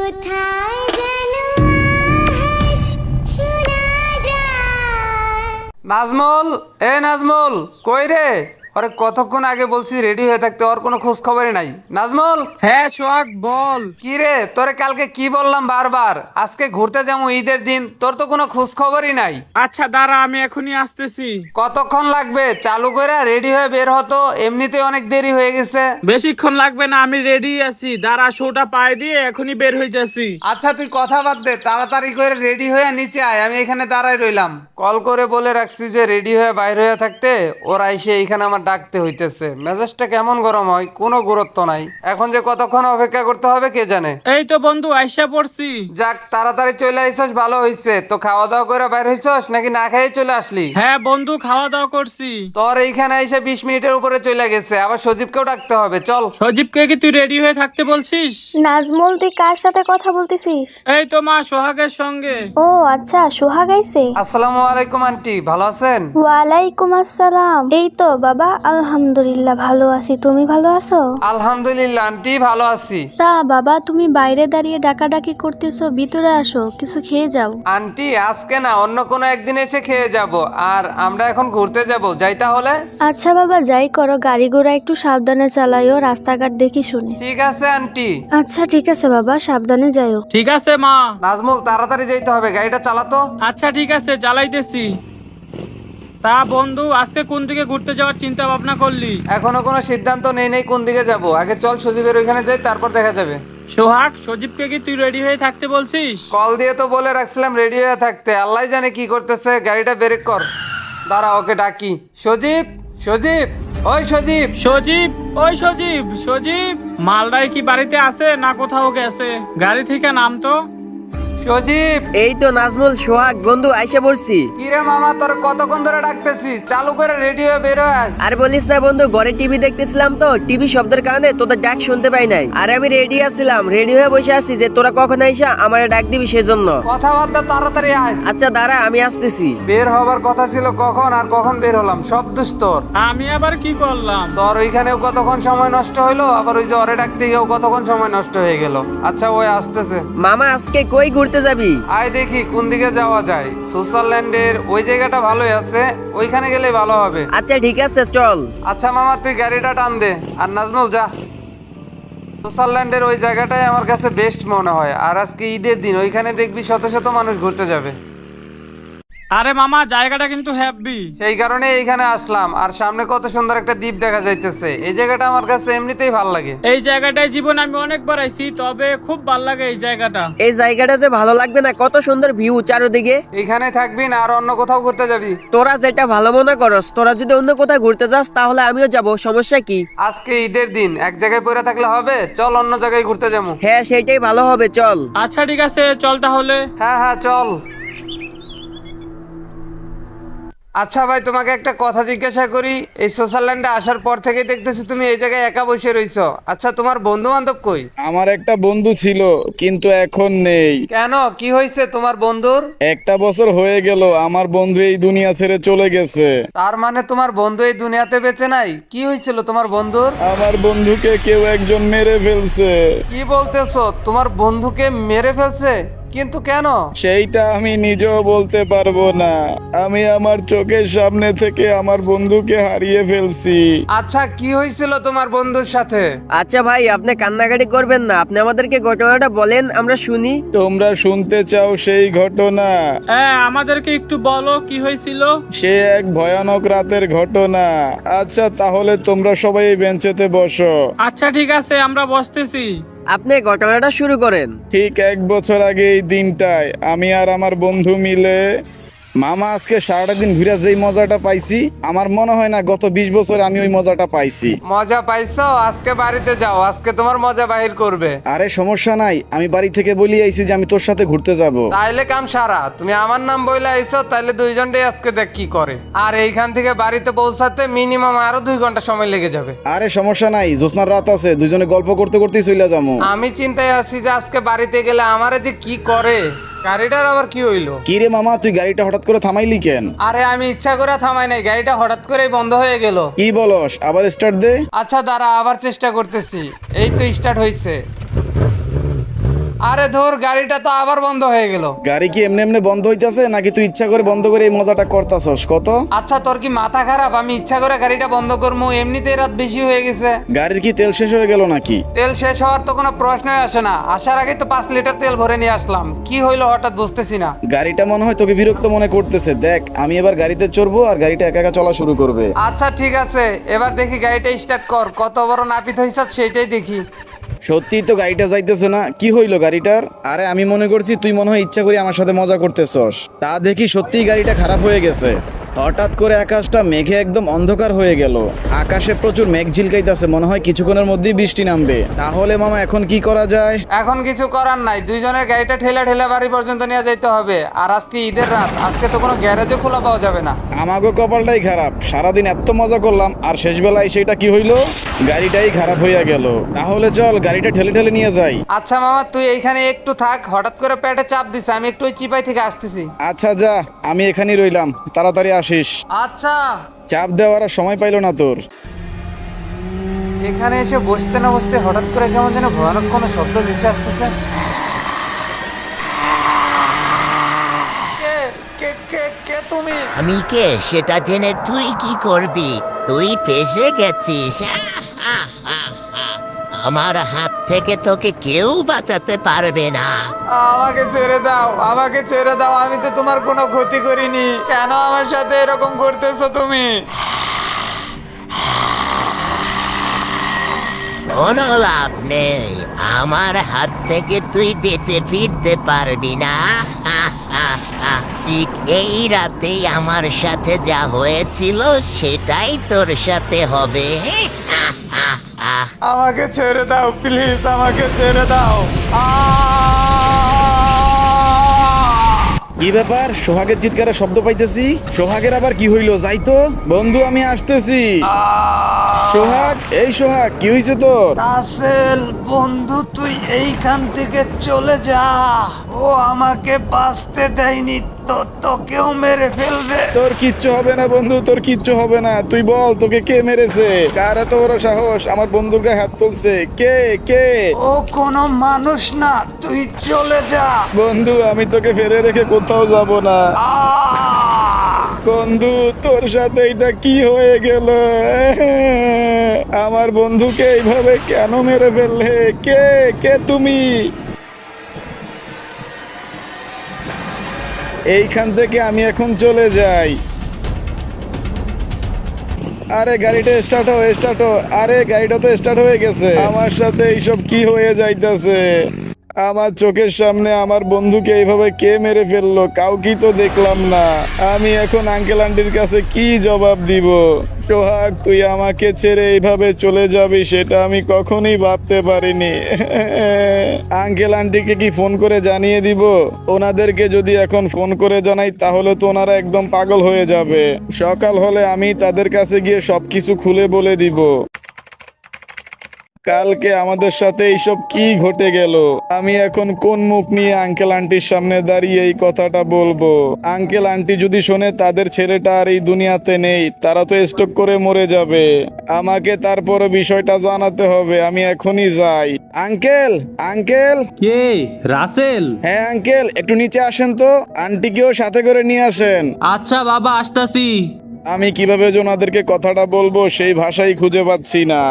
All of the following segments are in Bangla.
কোথায় যেন আওয়াজ শোনা যায়। নাজমুল, এ নাজমুল, কই রে? আরে কতক্ষণ আগে বলছি রেডি হয়ে থাকতে, ওর কোনো খোঁজ খবরই নাই। নাজমুল, হ্যাঁ সোহাগ বল। কি রে, তোরে কালকে কি বললাম বারবার, আজকে ঘুরতে যাবো ঈদের দিন, তোর তো কোনো খোঁজ খবরই নাই। আচ্ছা দাঁড়া, আমি এখনই আসতেছি। কতক্ষণ লাগবে? চালু করে রেডি হয়ে বের হতো, এমনিতে অনেক দেরি হয়ে গেছে। বেশিক্ষণ লাগবে না, আমি রেডি আছি। দাঁড়া, শোটা পায়ে দিয়ে এখনই বের হয়ে যাচ্ছি। আচ্ছা তুই কথা বাদ দে, তাড়াতাড়ি করে রেডি হয়ে নিচে আয়, আমি এখানে দাঁড়াই রইলাম। কল করে বলে রাখছি যে রেডি হয়ে বাইরে হয়ে থাকতে, ওরা এসে এইখানে আমার ডাকতে হইতেছে। মেজাজটা কেমন গরম হয়, কোনো গুরুত্ব নাই। এখন যে কতক্ষণ অপেক্ষা করতে হবে কে জানে। এই তো বন্ধু আইসা পড়ছি। যাক, তাড়াতাড়ি চলে আইসস, ভালো হইছে। তো খাওয়া দাওয়া করে বাইর হইছস নাকি না খেয়ে চলে আসলি? হ্যাঁ বন্ধু, খাওয়া দাওয়া করছি। তোর এইখানে এসে 20 মিনিটের উপরে চলে গেছে, আবার সজীবকেও ডাকতে হবে, চল। সজীবকে কি তুই রেডি হয়ে থাকতে বলছিস? নাজমুল, তুই কার সাথে কথা বলতেছিস? এই তো মা, সোহাগের সঙ্গে। ও আচ্ছা, সোহাগ আইছে। আসসালামু আলাইকুম আন্টি, ভালো আছেন? ওয়ালাইকুম আসসালাম। এই তো বাবা, আলহামদুলিল্লাহ ভালো আছি। তুমি ভালো আছো? আলহামদুলিল্লাহ আন্টি, ভালো আছি। তা বাবা, তুমি বাইরে দাঁড়িয়ে ডাকাডাকি করতেছো, ভিতরে আসো, কিছু খেয়ে যাও। আন্টি আজকে না, অন্য কোনো একদিন এসে খেয়ে যাব। আর আমরা এখন ঘুরতে যাব, যাই তাহলে? আচ্ছা বাবা, যাই করো, গাড়ি ঘোড়া একটু সাবধানে চালাইও, রাস্তাঘাট দেখি শুনে। ঠিক আছে আন্টি। আচ্ছা ঠিক আছে বাবা, সাবধানে যাইও। ঠিক আছে মা। নাজমুল, তাড়াতাড়ি যাইতে হবে, গাড়িটা চালাতো। আচ্ছা ঠিক আছে, চালাইতেছি। তা বন্ধু, আজকে কোন দিকে ঘুরতে যাওয়ার চিন্তা ভাবনা করলি? এখনো কোনো সিদ্ধান্ত নেই কোন দিকে যাব। আগে চল সজীবের ওইখানে যাই, তারপর দেখা যাবে। সোহাগ, সজীবকে কি তুই রেডি হয়ে থাকতে বলছিস? কল দিয়ে তো বলে রাখছিলাম রেডি হয়ে থাকতে, আল্লাহ জানে কি করতেছে। গাড়িটা ব্রেক কর, দাঁড়া ওকে ডাকি। সজীব, সজীব, ওই সজীব। সজীব, ওই সজীব, সজীব। মালদায় কি বাড়িতে আছে না কোথাও গেছে? গাড়ি থেকে নাম তো। সজীব, এই তো নাজমুল, সোহাগ বন্ধু আইসা পড়ছি। কিরে মামা, তোর কতক্ষণ ধরে ডাকতেছি, চালু করে রেডি হয়ে বের হয়ে আয়। আর বলিস না বন্ধু, ঘরে টিভি দেখতেছিলাম তো, টিভি শব্দের কারণে তোদের ডাক শুনতে পাই নাই। আর আমি রেডি আছিলাম, রেডি হয়ে বসে আছি যে তোরা কখন আইসা আমার ডাক দিবি সেজন্য। কথাবার্তা তাড়াতাড়ি আয়। আচ্ছা দাঁড়া, আমি আসতেছি। বের হবার কথা ছিল কখন, আর কখন বের হলাম, সব দোষ তোর। আমি আবার কি করলাম? তোর ওইখানেও কতক্ষণ সময় নষ্ট হইলো, আবার ওই যে ওরে ডাকতে গিয়েও কতক্ষণ সময় নষ্ট হয়ে গেল। আচ্ছা ওই আসতেছে। মামা আজকে কই ঘুরতে যাবি? আয় দেখি কোন দিকে যাওয়া যায়। সুইজারল্যান্ডের ওই জায়গাটা ভালোই আছে, ওইখানে গেলে ভালো হবে। আচ্ছা ঠিক আছে চল। আচ্ছা মামা, তুই গাড়িটা টান দে, আর নাজমুল যা। সুইজারল্যান্ডের ওই জায়গাটাই আমার কাছে বেস্ট মনে হয়। আর আজকে ঈদের দিন, ওইখানে দেখবি শত শত মানুষ ঘুরতে যাবে। আরে মামা, জায়গাটা কিন্তু হ্যাপি। সেই কারণে এইখানে আসলাম। আর সামনে কত সুন্দর একটা দ্বীপ দেখা যাইতেছে। এই জায়গাটা আমার কাছে এমনিতেই ভালো লাগে। এই জায়গাটায় জীবন আমি অনেকবার আইছি, তবে খুব ভাল লাগে এই জায়গাটা। এই জায়গাটা যে ভালো লাগবে না, কত সুন্দর ভিউ চারদিকে। এইখানে থাকবি না আর অন্য কোথাও ঘুরতে যাবি? তোরা যেটা ভালো মনে করস, তোরা যদি অন্য কোথাও ঘুরতে যাস তাহলে আমিও যাব, সমস্যা কি? আজকে ঈদের দিন, এক জায়গায় পড়ে থাকলে হবে? চল অন্য জায়গায় ঘুরতে যাবো। হ্যাঁ সেটাই ভালো হবে, চল। আচ্ছা ঠিক আছে, চল তাহলে। হ্যাঁ হ্যাঁ চল। আচ্ছা ভাই, তোমাকে একটা কথা জিজ্ঞাসা করি। এই সুইজারল্যান্ডে আসার পর থেকে দেখতেছি তুমি এই জায়গায় একা বসে রইছো। আচ্ছা তোমার বন্ধু বান্ধব কই? আমার একটা বন্ধু ছিল, কিন্তু এখন নেই। কেন, কি হয়েছে তোমার বন্ধুর? একটা বছর হয়ে গেল আমার বন্ধু এই দুনিয়া ছেড়ে চলে গেছে। তার মানে তোমার বন্ধু এই দুনিয়াতে বেঁচে নাই? কি হয়েছিল তোমার বন্ধুর? আমার বন্ধুকে কেউ একজন মেরে ফেলছে। কি বলতেছো, তোমার বন্ধুকে মেরে ফেলছে? কিন্তু কেন? সেইটা আমি নিজেও বলতে পারবো না। আমি আমার চোখের সামনে থেকে আমার বন্ধুকে হারিয়ে ফেলছি। আচ্ছা কি হয়েছিল তোমার বন্ধুর সাথে? আচ্ছা ভাই, আপনি কান্নাকাটি করবেন না, আপনি আমাদেরকে ঘটনাটা বলেন, আমরা শুনি। তোমরা শুনতে চাও সেই ঘটনা? হ্যাঁ, আমাদেরকে একটু বলো কি হয়েছিল। সে এক ভয়ানক রাতের ঘটনা। আচ্ছা তাহলে তোমরা সবাই এই বেঞ্চেতে বসো। আচ্ছা ঠিক আছে, আমরা বসতেছি। আপনি ঘটনাটা শুরু করেন। ঠিক 1 বছর আগে এই দিনটায় আমি আর আমার বন্ধু মিলে মামা আজকে সারাটা দিন ঘুরে যেই মজাটা পাইছি, আমার মনে হয় না গত 20 বছর আমি ওই মজাটা পাইছি। মজা পাইছো? আজকে বাড়িতে যাও, আজকে তোমার মজা বাহির করবে। আরে সমস্যা নাই, আমি বাড়ি থেকে বলি আইছি যে আমি তোর সাথে ঘুরতে যাব। তাইলে কাম সারা। তুমি আমার নাম বইলে আইছো, তাইলে দুইজনটাই আজকে দেখ কি করে। আর এইখান থেকে বাড়িতে পৌঁছাতে মিনিমাম আরো 2 ঘন্টা সময় লেগে যাবে। আরে সমস্যা নাই, জ্যোৎস্নার রাত আছে, দুজনে গল্প করতে করতেই চলে যাবো। আমি চিন্তায় আছি যে আজকে বাড়িতে গেলে আমারে যে কি করে। গাড়িটার আবার কি হইলো? কি রে মামা, তুই গাড়িটা হঠাৎ করে থামাইলি কেন? আরে আমি ইচ্ছা করে থামাই নাই, গাড়িটা হঠাৎ করেই বন্ধ হয়ে গেল। কি বলস? আবার স্টার্ট দে। আচ্ছা দাঁড়া, আবার চেষ্টা করতেছি। এই তো স্টার্ট হইছে। আরে ধর, গাড়িটা তো আবার বন্ধ হয়ে গেল। গাড়ি কি এমনি এমনি বন্ধ হইতাছে নাকি তুই ইচ্ছা করে বন্ধ করে এই মজাটা করতাছস কত? আচ্ছা, তোর কি মাথা খারাপ? আমি ইচ্ছা করে গাড়িটা বন্ধ করবো? এমনিতেই রাত বেশি হয়ে গেছে। গাড়ির কি তেল শেষ হয়ে গেল নাকি? তেল শেষ হওয়ার তো কোনো প্রশ্নই আসে না। আসার আগে তো 5 লিটার তেল ভরে নিয়ে আসলাম। কি হইলো হঠাৎ বুঝতেছি না। গাড়িটা মনে হয় তোকে বিরক্ত মনে করতেছে। দেখ, আমি এবার গাড়িতে চড়বো আর গাড়িটা একা একা চলা শুরু করবে। আচ্ছা ঠিক আছে, এবার দেখি গাড়িটা স্টার্ট কর। কত বড় নাপিত হইছ সেইটাই দেখি। সত্যিই তো গাড়িটা যাইতেছে না। কি হইলো গাড়িটার? আরে আমি মনে করছি তুই মনে হয় ইচ্ছা করে আমার সাথে মজা করতেছস। তা দেখি সত্যিই গাড়িটা খারাপ হয়ে গেছে। হঠাৎ করে আকাশটা মেঘে একদম অন্ধকার হয়ে গেল। আকাশে প্রচুর মেঘ ঝিলকাইতেছে, মনে হয় কিছুক্ষণের মধ্যেই বৃষ্টি নামবে। তাহলে মামা এখন কি করা যায়? এখন কিছু করার নাই, দুইজনের গাড়িটা ঠেলা ঠেলা বাড়ি পর্যন্ত নিয়ে যাইতে হবে। আর আজকে ঈদের রাত, আজকে তো কোনো গ্যারেজও খোলা পাওয়া যাবে না। আমাগো কপালটাই খারাপ, সারাদিন এত মজা করলাম আর শেষ বেলায় সেটা কি হইলো? গাড়িটাই খারাপ হইয়া গেল। তাহলে চল গাড়িটা ঠেলে ঠেলে নিয়ে যাই। আচ্ছা মামা, তুই এইখানে একটু থাক। হঠাৎ করে পেটে চাপ দিছে, আমি একটু ওই চিপাই থেকে আসতেছি। আচ্ছা যা, আমি এখানেই রইলাম, তাড়াতাড়ি আসিস। আচ্ছা। চাপ দেওয়ার আর সময় পাইলো না তোর। এখানে এসে বসতে না বসতে হঠাৎ করে কেমন যেন ভয়ানক কোনো শব্দ ভেসে আসতেছে। কে তুমি? আমি কে সেটা জেনে তুই কি করবি? তুই ফেসে গেছিস। আমার হাত থেকে তোকে কেউ বাঁচাতে পারবে না। আমাকে ছেড়ে দাও, আমাকে ছেড়ে দাও। আমি তো তোমার কোনো ক্ষতি করিনি। কেন আমার সাথে এরকম করতেছো তুমি? কোনো লাভ নেই, আমার হাত থেকে তুই বেঁচে ফিরতে পারবি না। ঠিক এই রাতেই আমার সাথে যা হয়েছিল সেটাই তোর সাথে হবে। আমাকে ছেড়ে দাও প্লিজ, আমাকে ছেড়ে দাও। কি ব্যাপার? সোহাগের চিৎকারে শব্দ পাইতেছি। সোহাগের আবার কি হইলো? যাই তো বন্ধু, আমি আসতেছি। সোহাগ, এই সোহাগ, কি হয়েছে তোর? রাসেল বন্ধু, তুই এইখান থেকে চলে যা। ও আমাকে বাঁচতে দেয়নি, তো তোকেও মেরে ফেলবে। তোর কিচ্ছু হবে না বন্ধু, তোর কিচ্ছু হবে না। তুই বল, তোকে কে মেরেছে? কার এত বড় সাহস আমার বন্ধুর গায়ে হাত তুলছে? কে কে? ও কোনো মানুষ না, তুই চলে যা। বন্ধু, আমি তোকে ফেলে রেখে কোথাও যাব না। বন্ধু, তোর সাথে এটা কি হয়ে গেল? আমার বন্ধুকে এইভাবে কেন মেরে ফেললে? কে কে তুমি? এইখান থেকে আমি এখন চলে যাই। আরে গাড়িটা স্টার্ট হো, স্টার্ট হো। আরে গাড়িটা তো স্টার্ট হয়ে গেছে। আমার সাথে এইসব কি হয়ে যাইতেছে? আমার চোখের সামনে আমার বন্ধুকে এইভাবে কে মেরে ফেললো? কাউকেই তো দেখলাম না। আমি এখন আঙ্কেল আন্টির কাছে কি জবাব দিব? সোহাগ, তুই আমাকে ছেড়ে এইভাবে চলে যাবি সেটা আমি কখনোই ভাবতে পারিনি। আঙ্কেল আন্টিকে কি ফোন করে জানিয়ে দিব? ওনাদেরকে যদি এখন ফোন করে জানাই তাহলে তো ওনারা একদম পাগল হয়ে যাবে। সকাল হলে আমি তাদের কাছে গিয়ে সবকিছু খুলে বলে দিব। কালকে আমাদের সাথে এইসব কি ঘটে গেল? আমি এখন কোন মুখ নিয়ে আঙ্কেল আন্টির সামনে দাঁড়িয়ে এই কথাটা বলবো? আঙ্কেল আন্টি যদি শোনে তাদের ছেলেটা আর এই দুনিয়াতে নেই, তারা তো স্ট্রোক করে মরে যাবে। আমাকে তারপরে বিষয়টা জানাতে হবে। আমি এখনই যাই। Uncle, uncle. কে? রাসেল? হ্যাঁ আঙ্কেল, একটু নিচে আসেন তো। আন্টিকেও সাথে করে নিয়ে আসেন। আচ্ছা বাবা, আসতাছি। আমি কিভাবে যে ওনাদেরকে কথাটা বলবো সেই ভাষাই খুঁজে পাচ্ছি না।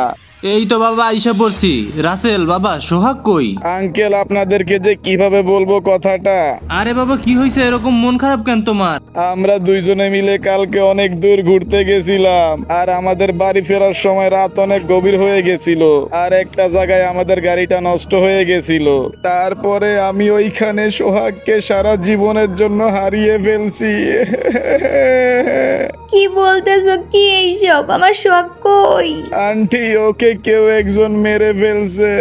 এই তো বাবা আইসা পড়ছি। রাসেল বাবা, সোহাগ কই? আঙ্কেল, আপনাদেরকে যে কিভাবে বলবো কথাটা। আরে বাবা, কি হয়েছে? এরকম মন খারাপ কেন তোমার? আমরা দুইজনে মিলে কালকে অনেক দূর ঘুরতে গেছিলাম আর আমাদের বাড়ি ফেরার সময় রাত অনেক গভীর হয়ে গেছিল আর একটা জায়গায় আমাদের গাড়িটা নষ্ট হয়ে গেছিল। তারপরে আমি ওইখানে সোহাগকে সারা জীবনের জন্য হারিয়ে ফেলছি। কি বলতেছো? কি এইসব? আমার শখ কই? আন্টি, ওকে কেউ একজন মেরে ফেলছে।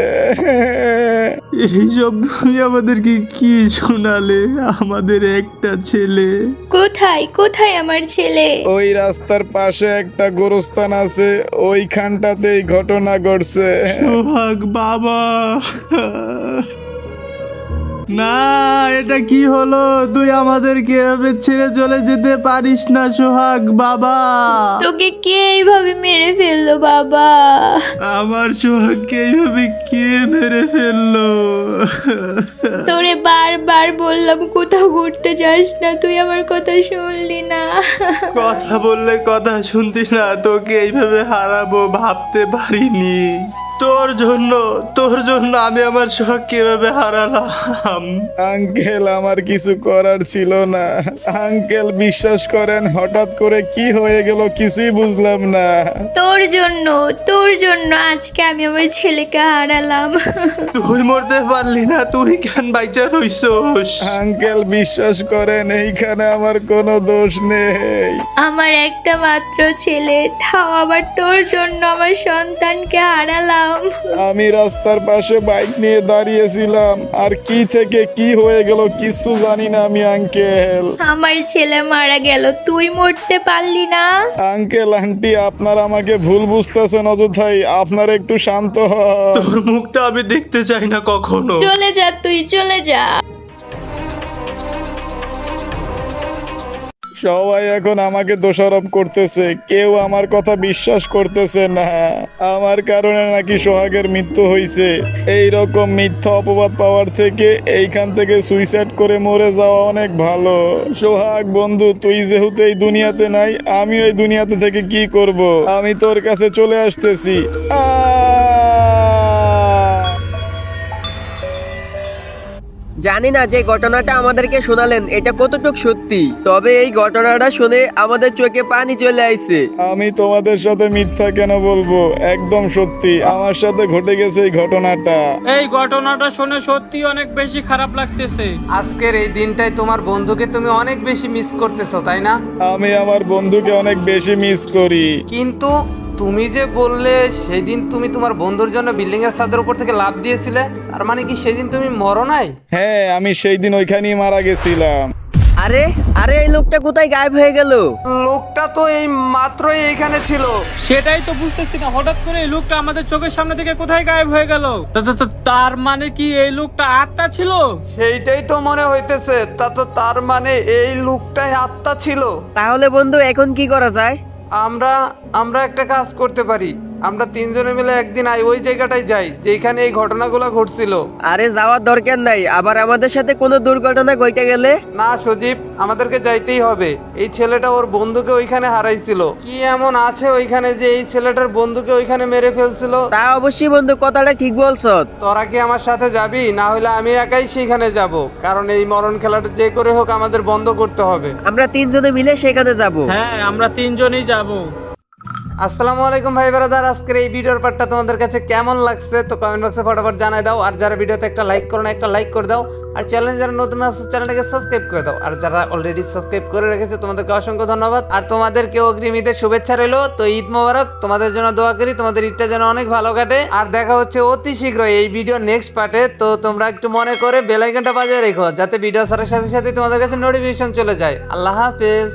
এইসব তুমি আমাদেরকে কি শোনালে? আমাদের একটা ছেলে। কোথায় কোথায় আমার ছেলে? ওই রাস্তার পাশে একটা গোরস্থান আছে, ওইখানটাতেই ঘটনা ঘটছে। সোহাগ বাবা। না, এটা কি হলো? তুই আমাদেরকে এভাবে ছেড়ে চলে যেতে পারিস না সোহাগ বাবা। তোকে কে এইভাবে মেরে ফেললো বাবা? আমার সোহাগকে এইভাবে কে মেরে ফেললো? তোরে বারবার বললাম কোথাও ঘুরতে যাস না, তুই আমার কথা শুনলি না। কথা বললে কথা শুনতি না? তোকে এইভাবে হারাবো ভাবতে পারিনি। তোর জন্য আমি আমার সোহাগকে এভাবে হারালাম। আঙ্কেল, আমার কিছু করার ছিল না। আঙ্কেল বিশ্বাস করেন, হঠাৎ করে কি হয়ে গেল কিছুই বুঝলাম না। তোর জন্য আজকে আমি আমার ছেলেকে হারালাম। তুই মরতে পারলি না, তুই কেন বাইচা রইছস? আঙ্কেল বিশ্বাস করেন, এইখানে আমার কোনো দোষ নেই। আমার একটা মাত্র ছেলে, তাও আবার তোর জন্য আমার সন্তানকে হারালাম। আমি রাস্তার পাশে বাইক নিয়ে দাঁড়িয়েছিলাম, আর কি থেকে কি হয়ে গেল কিছু জানি না আমি আঙ্কেল। আমার ছেলে মারা গেল, তুই মরতে পারলি না। আঙ্কেল আন্টি, আপনারা আমাকে ভুল বুঝতেছেন অযথাই। আপনারা একটু শান্ত হন। তোর মুখটা আমি দেখতে চাই না কখনো। চলে যা, তুই চলে যা। সবাই এখন আমাকে দোষারোপ করতেছে, কেউ আমার কথা বিশ্বাস করতেছে না। আমার কারণে নাকি সোহাগের মৃত্যু হয়েছে। এই রকম মিথ্যা অপবাদ পাওয়ার থেকে এইখান থেকে সুইসাইড করে মরে যাওয়া অনেক ভালো। সোহাগ বন্ধু, তুই যেহেতু এই দুনিয়াতে নাই, আমি ওই দুনিয়াতে থেকে কি করব? আমি তোর কাছে চলে আসতেছি। জানি না যে ঘটনাটা আমাদেরকে শোনালেন এটা কতটুকু সত্যি, তবে এই ঘটনাটা শুনে আমাদের চোখে পানি চলে আইছে। আমি তোমাদের সাথে মিথ্যা কেন বলবো? একদম সত্যি, আমার সাথে ঘটে গেছে এই ঘটনাটা। এই ঘটনাটা শুনে সত্যি অনেক বেশি খারাপ লাগতেছে। আজকের এই দিনটাই তোমার বন্ধুকে তুমি অনেক বেশি মিস করতেছো, তাই না? আমি আমার বন্ধুকে অনেক বেশি মিস করি। কিন্তু তুমি যে বললে সেদিন তুমি তোমার বন্ধুর জন্য বিল্ডিং এর ছাদের উপর থেকে লাফ দিয়েছিলে, তার মানে কি সেদিন তুমি মরো নাই? হ্যাঁ, আমি সেই দিন ওইখানেই মারা গেছিলাম। আরে আরে এই লোকটা কোথায় গায়েব হয়ে গেল? লোকটা তো এই মাত্রই এইখানে ছিল। সেটাই তো বুঝতেছি না, হঠাৎ করে এই লোকটা আমাদের চোখের সামনে থেকে কোথায় গায়েব হয়ে গেল? তার মানে কি এই লোকটা আত্মা ছিল? সেইটাই তো মনে হইতেছে। তার মানে এই লোকটাই আত্মা ছিল। তাহলে বন্ধু এখন কি করা যায়? আমরা একটা কাজ করতে পারি। আমরা তিনজনে মিলে একদিন ওই জায়গাটায় যাই যেখানে এই ঘটনাগুলো ঘটছিল। আরে যাওয়ার দরকার নাই, আবার আমাদের সাথে কোনো দুর্ঘটনা ঘটে গেলে? না সজীব, আমাদেরকে যাইতেই হবে। এই ছেলেটা ওর বন্ধুকে ওইখানে হারাইছিল। কি এমন আছে ওইখানে যে এই ছেলেটার বন্ধুকে ওইখানে মেরে ফেলছিল? তা অবশ্যই বন্ধু, কথাটা ঠিক বলছো। তোরা কি আমার সাথে যাবি? না হলে আমি একাই সেখানে যাব, কারণ এই মরণ খেলাটা যে করে হোক আমাদের বন্ধ করতে হবে। আমরা তিনজনে মিলে সেখানে যাব। হ্যাঁ, আমরা তিনজনই যাব। আসসালামু আলাইকুম ভাই ব্রাদার, আজকের এই ভিডিওর পার্টটা তোমাদের কাছে কেমন লাগছে তো কমেন্ট বক্সে ফটাফট জানাই দাও। আর যারা ভিডিওতে একটা লাইক করো না, একটা লাইক করে দাও। আর চ্যানেলে যারা নতুন আছে চ্যানেলটাকে সাবস্ক্রাইব করে দাও। আর যারা অলরেডি সাবস্ক্রাইব করে রেখেছো তোমাদেরকে অসংখ্য ধন্যবাদ। আর তোমাদেরকে অগ্রিম ঈদের শুভেচ্ছা রইলো। তো ঈদ মোবারক, তোমাদের জন্য দোয়া করি তোমাদের ঈদটা যেন অনেক ভালো কাটে। আর দেখা হচ্ছে অতি শীঘ্রই এই ভিডিও নেক্সট পার্টে। তো তোমরা একটু মনে করে বেল আইকনটা বাজিয়ে রেখো যাতে ভিডিও ছাড়ার সাথে সাথে তোমাদের কাছে নোটিফিকেশন চলে যায়। আল্লাহ হাফেজ।